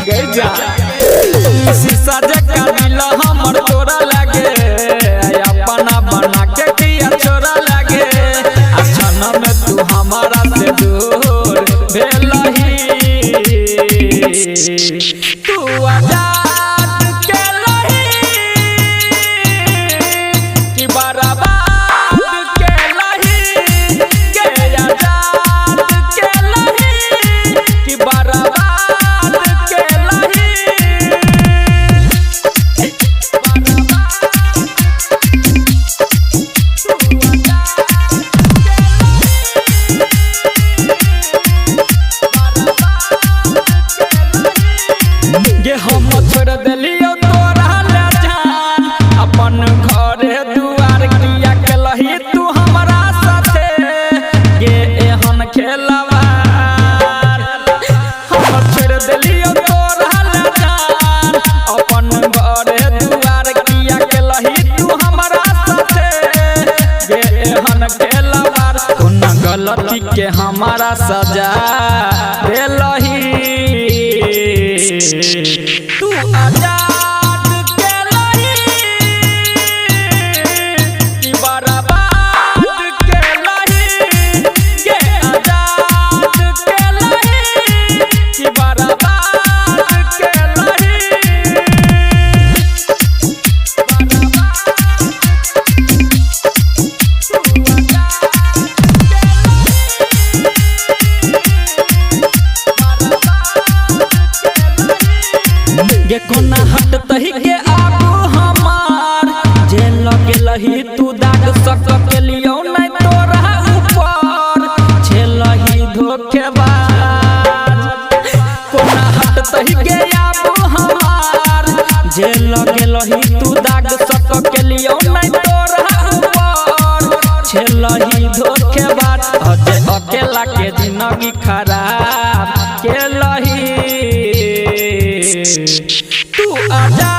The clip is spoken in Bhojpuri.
जा शीशा जका दिल हमर तोरा लागे अपना बना के किया छोरा लागे अछन में तू हमारा से दूर भेलही तू आजाद के लही कि बर्बाद के लही के आजाद के लही कि बर्बाद के लही गे हम छोड़ दिलियो तोरा ले जान अपन घरे दुआर किया के लही तू हमरा साथे गे एहन खेलवार हम छोड़ दिलियो तोरा ले जान अपन घरे दुआर किया के लही तू हमरा साथे गे एहन खेलवार कोन गलती के हमारा सजा देलही तू आजाद के लही कि बर्बाद के लही के आजाद के लही कि बर्बाद के लही गे कोना हट तही के आगू हमार जे लगे लही तू दाग सक के लियो नहीं तोरा ऊपर छे लही धोखेबाज कोना हट तही के आगू हमार जे लगे लही तू दाग सक के लियो नहीं तोरा ऊपर छे लही धोखेबाज अजे अकेला के जिंदगी खराब के लही तू आजा।